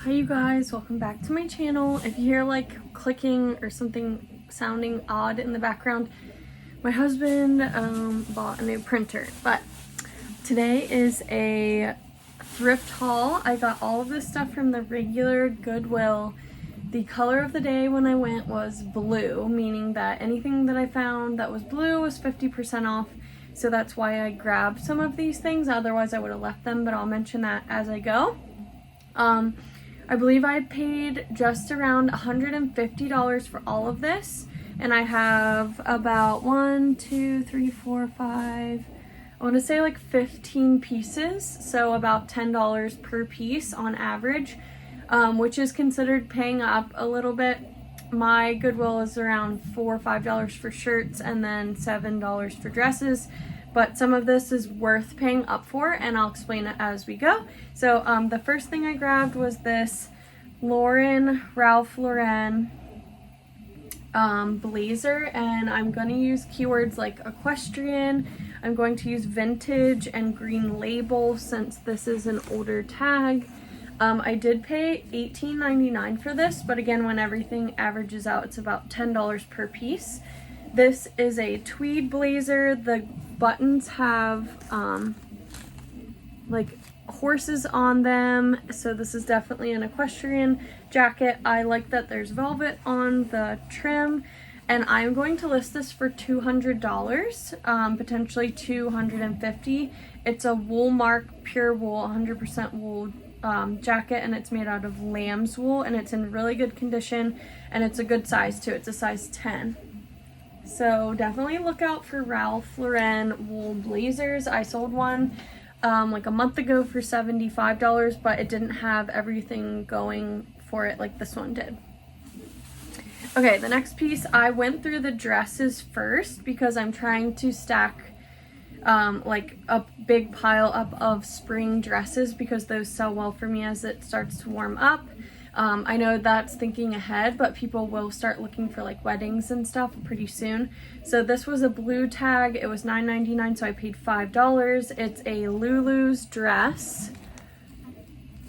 Hi you guys, welcome back to my channel. If you hear like clicking or something sounding odd in the background, my husband bought a new printer. But today is a thrift haul. I got all of this stuff from the regular Goodwill. The color of the day when I went was blue, meaning that anything that I found that was blue was 50% off. So that's why I grabbed some of these things. Otherwise I would have left them, but I'll mention that as I go. I believe I paid just around $150 for all of this, and I have about 1, 2, 3, 4, 5, I want to say like 15 pieces, so about $10 per piece on average, which is considered paying up a little bit. My Goodwill is around $4 or $5 for shirts and then $7 for dresses. But some of this is worth paying up for, and I'll explain it as we go. So the first thing I grabbed was this Ralph Lauren blazer, and I'm going to use keywords like equestrian. I'm going to use vintage and green label since this is an older tag. I did pay $18.99 for this, but again, when everything averages out, it's about $10 per piece. This is a tweed blazer. The buttons have like horses on them, so this is definitely an equestrian jacket. I like that there's velvet on the trim, and I'm going to list this for $200, potentially $250. It's a wool mark, pure wool, 100% wool jacket, and it's made out of lamb's wool, and it's in really good condition, and it's a good size too. It's a size 10. So definitely look out for Ralph Lauren wool blazers. I sold one like a month ago for $75, but it didn't have everything going for it like this one did. Okay, the next piece, I went through the dresses first because I'm trying to stack like a big pile up of spring dresses because those sell well for me as it starts to warm up. I know that's thinking ahead, but people will start looking for like weddings and stuff pretty soon. So this was a blue tag. It was $9.99, so I paid $5. It's a Lulu's dress,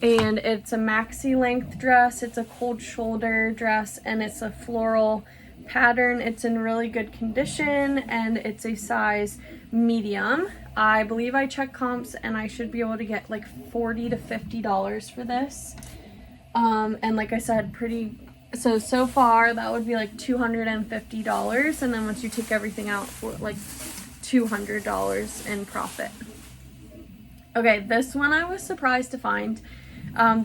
and it's a maxi length dress. It's a cold shoulder dress, and it's a floral pattern. It's in really good condition, and it's a size medium. I believe I checked comps, and I should be able to get like $40 to $50 for this. And like I said, so far that would be like $250, and then once you take everything out, for like $200 in profit. Okay, this one I was surprised to find.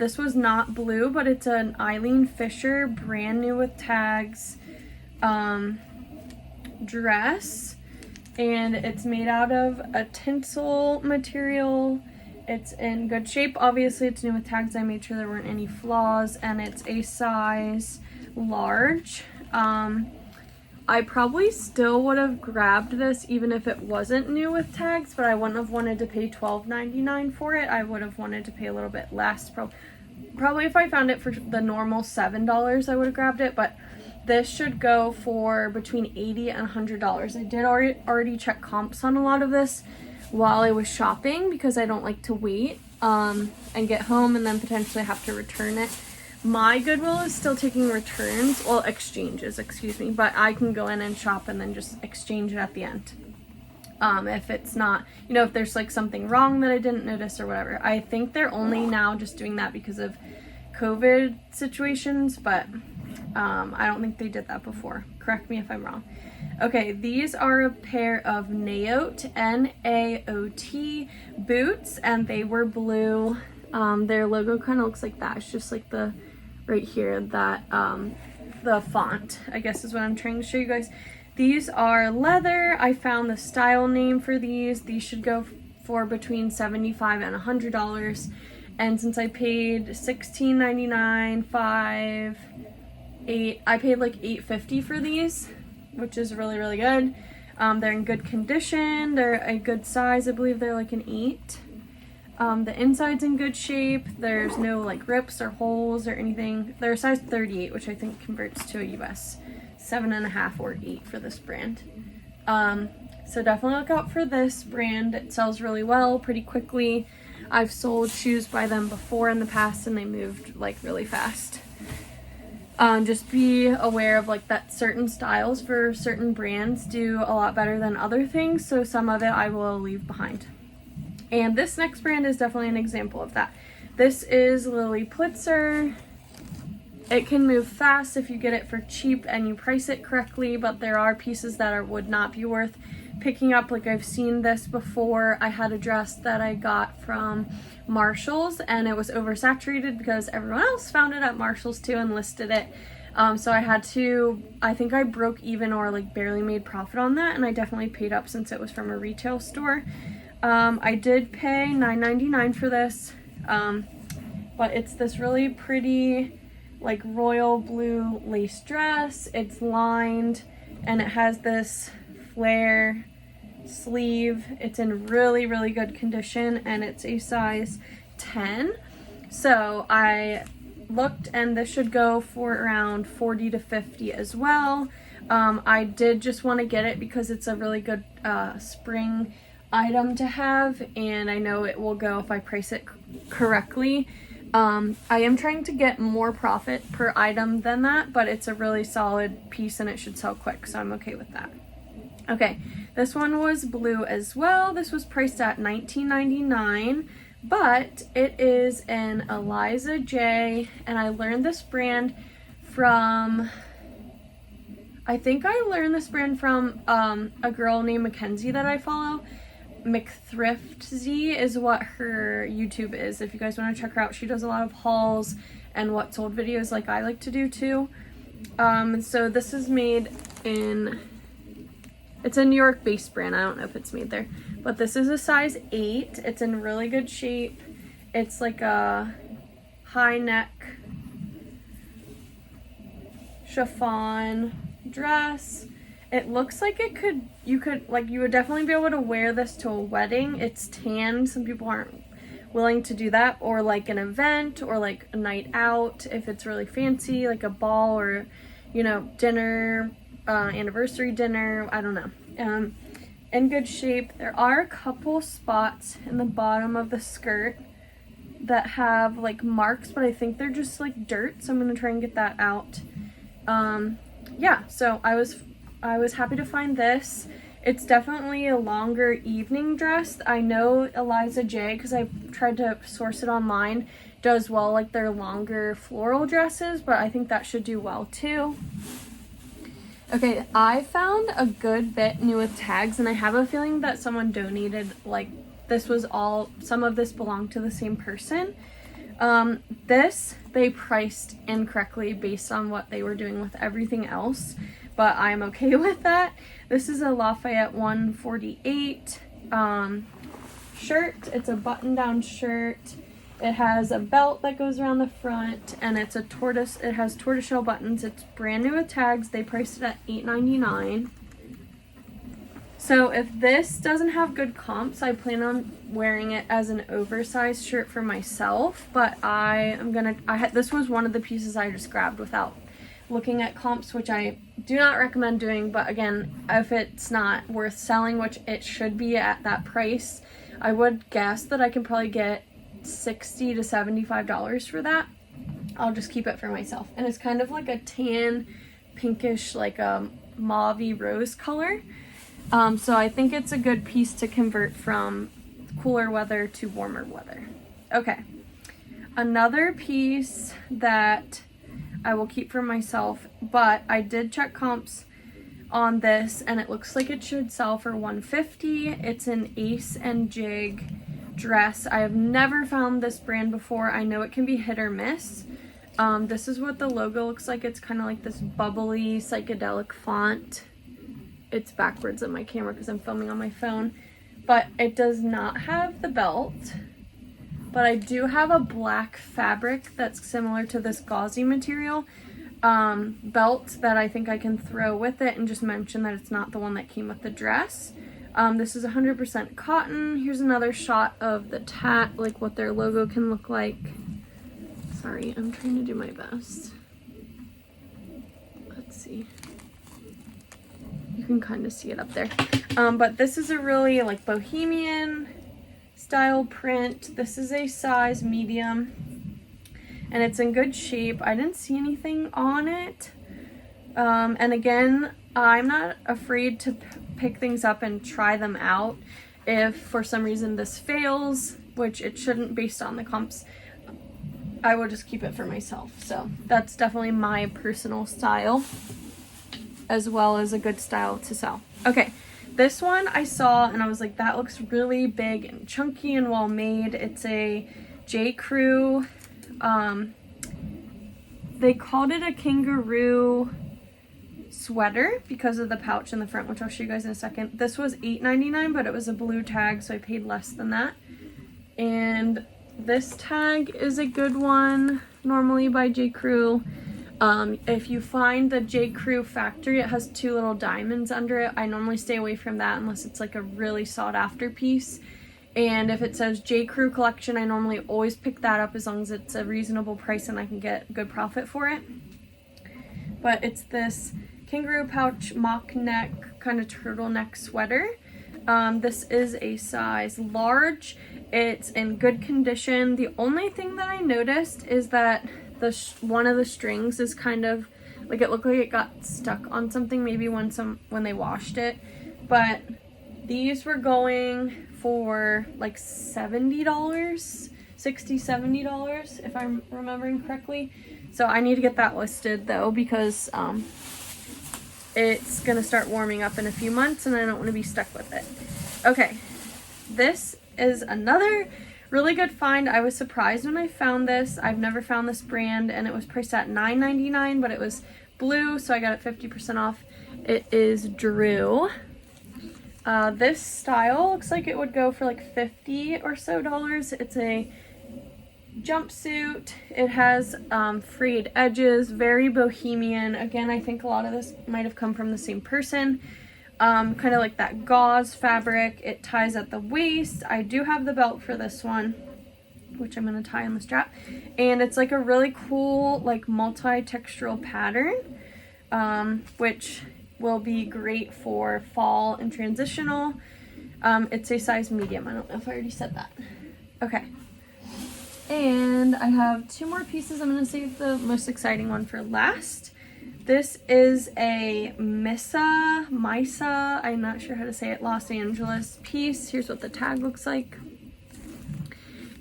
This was not blue, but it's an Eileen Fisher brand new with tags dress, and it's made out of a tinsel material. It's in good shape. Obviously, it's new with tags. I made sure there weren't any flaws, and it's a size large. I probably still would have grabbed this even if it wasn't new with tags, but I wouldn't have wanted to pay $12.99 for it. I would have wanted to pay a little bit less. Probably if I found it for the normal $7, I would have grabbed it, but this should go for between $80 and $100. I did already check comps on a lot of this while I was shopping because I don't like to wait and get home and then potentially have to return it. My Goodwill is still taking returns, well, exchanges, excuse me, but I can go in and shop and then just exchange it at the end. If it's not, you know, if there's like something wrong that I didn't notice or whatever. I think they're only now just doing that because of COVID situations, but I don't think they did that before. Correct me if I'm wrong. Okay, these are a pair of Naot, N-A-O-T boots, and they were blue. Their logo kind of looks like that. It's just like the, right here, that, the font, I guess is what I'm trying to show you guys. These are leather. I found the style name for these. These should go for between $75 and $100. And since I paid $16.99, $5, $8, I paid like $8.50 for these, which is really, really good. They're in good condition. They're a good size. I believe they're like an 8. The inside's in good shape. There's no like rips or holes or anything. They're a size 38, which I think converts to a US 7.5 or 8 for this brand. So definitely look out for this brand. It sells really well, pretty quickly. I've sold shoes by them before in the past and they moved like really fast. Just be aware of like that certain styles for certain brands do a lot better than other things, so some of it I will leave behind. And this next brand is definitely an example of that. This is Lilly Pulitzer. It can move fast if you get it for cheap and you price it correctly, but there are pieces that would not be worth picking up. Like I've seen this before. I had a dress that I got from Marshall's and it was oversaturated because everyone else found it at Marshall's too and listed it. So I think I broke even or like barely made profit on that, and I definitely paid up since it was from a retail store. I did pay $9.99 for this, but it's this really pretty like royal blue lace dress. It's lined and it has this flare sleeve. It's in really, really good condition and it's a size 10. So I looked and this should go for around 40 to 50 as well. I did just want to get it because it's a really good spring item to have, and I know it will go if I price it correctly. I am trying to get more profit per item than that, but it's a really solid piece and it should sell quick, so I'm okay with that. Okay, this one was blue as well. This was priced at $19.99, but it is an Eliza J, and I learned this brand from, I think I learned this brand from a girl named Mackenzie that I follow. Thrift Z is what her YouTube is. If you guys want to check her out, she does a lot of hauls and what sold videos like I like to do too. So this is made in, it's a New York based brand. I don't know if it's made there, but this is a size 8. It's in really good shape. It's like a high neck chiffon dress. It looks like you would definitely be able to wear this to a wedding. It's tan. Some people aren't willing to do that, or like an event or like a night out if it's really fancy, like a ball or, you know, dinner, anniversary dinner, I don't know. In good shape. There are a couple spots in the bottom of the skirt that have like marks, but I think they're just like dirt, so I'm gonna try and get that out. Yeah, so I was happy to find this. It's definitely a longer evening dress. I know Eliza J, because I tried to source it online, does well like their longer floral dresses, but I think that should do well too. Okay, I found a good bit new with tags, and I have a feeling that someone donated, like this was all, some of this belonged to the same person. This they priced incorrectly based on what they were doing with everything else, but I'm okay with that. This is a Lafayette 148 shirt. It's a button-down shirt. It has a belt that goes around the front, and it has tortoiseshell buttons. It's brand new with tags. They priced it at $8.99. So if this doesn't have good comps, I plan on wearing it as an oversized shirt for myself, but this was one of the pieces I just grabbed without looking at comps, which I do not recommend doing, but again, if it's not worth selling, which it should be at that price, I would guess that I can probably get $60 to $75 for that. I'll just keep it for myself. And it's kind of like a tan, pinkish, like a mauve-y rose color. So I think it's a good piece to convert from cooler weather to warmer weather. Okay, another piece that I will keep for myself, but I did check comps on this and it looks like it should sell for $150. It's an Ace and Jig dress. I have never found this brand before. I know it can be hit or miss. This is what the logo looks like. It's kind of like this bubbly psychedelic font. It's backwards on my camera because I'm filming on my phone, but it does not have the belt. But I do have a black fabric that's similar to this gauzy material belt that I think I can throw with it and just mention that it's not the one that came with the dress. This is 100% cotton. Here's another shot of the tat, like what their logo can look like. Sorry, I'm trying to do my best. Let's see. You can kind of see it up there. But this is a really like bohemian style print. This is a size medium, and it's in good shape. I didn't see anything on it. And again, I'm not afraid to pick things up and try them out. If for some reason this fails, which it shouldn't based on the comps, I will just keep it for myself. So that's definitely my personal style, as well as a good style to sell. Okay, this one I saw and I was like, that looks really big and chunky and well made. It's a J.Crew. They called it a kangaroo sweater because of the pouch in the front, which I'll show you guys in a second. This was $8.99, but it was a blue tag, so I paid less than that. And this tag is a good one, normally by J.Crew. If you find the J.Crew factory, it has 2 little diamonds under it. I normally stay away from that unless it's like a really sought after piece. And if it says J.Crew collection, I normally always pick that up as long as it's a reasonable price and I can get good profit for it. But it's this kangaroo pouch mock neck kind of turtleneck sweater. This is a size large. It's in good condition. The only thing that I noticed is that one of the strings is kind of like, it looked like it got stuck on something maybe when they washed it. But these were going for like $70, $60-$70 if I'm remembering correctly. So I need to get that listed though, because it's gonna start warming up in a few months and I don't want to be stuck with it. Okay, this is another really good find. I was surprised when I found this. I've never found this brand, and it was priced at $9.99, but it was blue, so I got it 50% off. It is Drew. This style looks like it would go for like $50 or so. It's a jumpsuit. It has frayed edges, very bohemian. Again, I think a lot of this might have come from the same person. Kind of like that gauze fabric. It ties at the waist. I do have the belt for this one, which I'm going to tie on the strap. And it's like a really cool like multi-textural pattern, which will be great for fall and transitional. It's a size medium. I don't know if I already said that. Okay. And I have 2 more pieces. I'm going to save the most exciting one for last. This is a Misa, I'm not sure how to say it, Los Angeles piece. Here's what the tag looks like.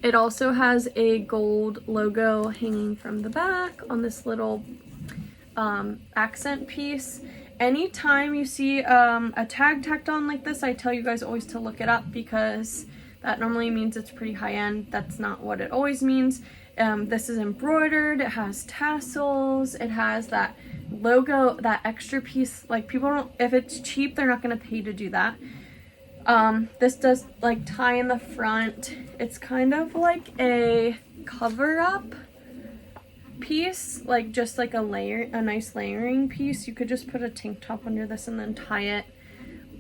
It also has a gold logo hanging from the back on this little accent piece. Anytime you see a tag tacked on like this, I tell you guys always to look it up, because that normally means it's pretty high-end. That's not what it always means. This is embroidered. It has tassels. It has that logo, that extra piece. Like, people don't, if it's cheap, they're not going to pay to do that. This does like tie in the front. It's kind of like a cover-up piece, like just like a nice layering piece. You could just put a tank top under this and then tie it.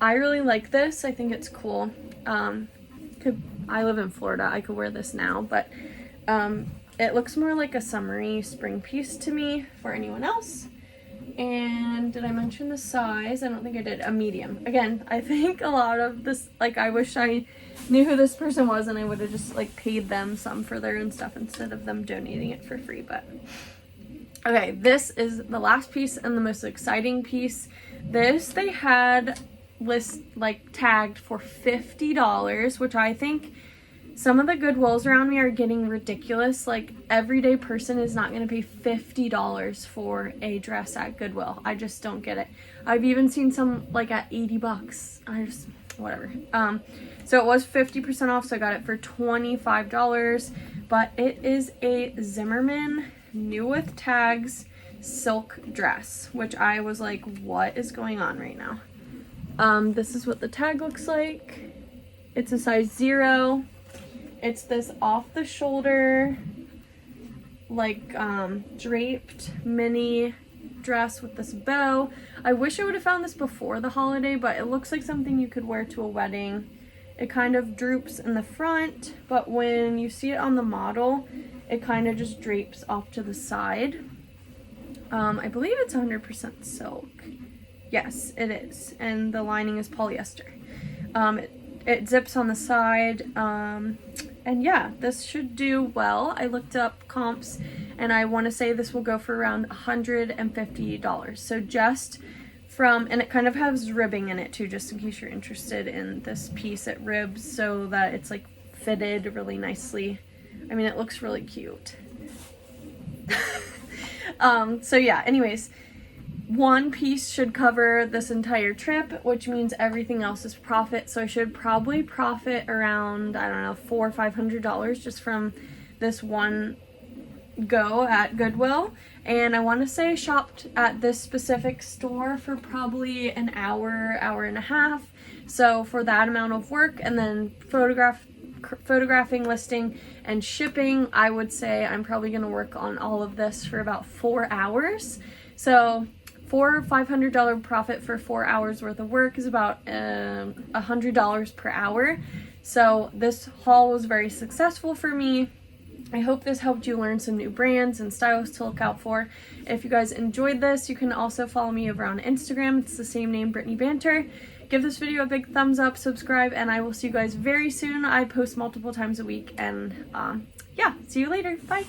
I really like this. I think it's cool. I live in Florida. I could wear this now, but it looks more like a summery spring piece to me. For anyone else. And did I mention the size? I don't think I did. A medium. Again, I think a lot of this, like, I wish I knew who this person was and I would have just like paid them some for their own stuff instead of them donating it for free. But okay, this is the last piece and the most exciting piece. This they had tagged for $50, which I think some of the Goodwills around me are getting ridiculous. Like, everyday person is not going to pay $50 for a dress at Goodwill. I just don't get it. I've even seen some like at $80. Whatever. So it was 50% off, so I got it for $25. But it is a Zimmermann new with tags silk dress, which I was like, what is going on right now? This is what the tag looks like. It's a size 0. It's this off the shoulder, like draped mini dress with this bow. I wish I would have found this before the holiday, but it looks like something you could wear to a wedding. It kind of droops in the front, but when you see it on the model, it kind of just drapes off to the side. I believe it's 100% silk. Yes, it is. And the lining is polyester. It zips on the side, and yeah, this should do well. I looked up comps, and I want to say this will go for around $150. So just from, and it kind of has ribbing in it too, just in case you're interested in this piece. It ribs so that it's like fitted really nicely. I mean, it looks really cute. So yeah, anyways, one piece should cover this entire trip, which means everything else is profit. So I should probably profit around, I don't know, $400 or $500 just from this one go at Goodwill. And I want to say I shopped at this specific store for probably an hour, hour and a half. So for that amount of work, and then photographing, listing, and shipping, I would say I'm probably going to work on all of this for about 4 hours. So $400 or $500 profit for 4 hours worth of work is about $100 per hour. So this haul was very successful for me. I hope this helped you learn some new brands and styles to look out for. If you guys enjoyed this, you can also follow me over on Instagram. It's the same name, Brittany Banter. Give this video a big thumbs up, subscribe, and I will see you guys very soon. I post multiple times a week, and yeah, see you later. Bye.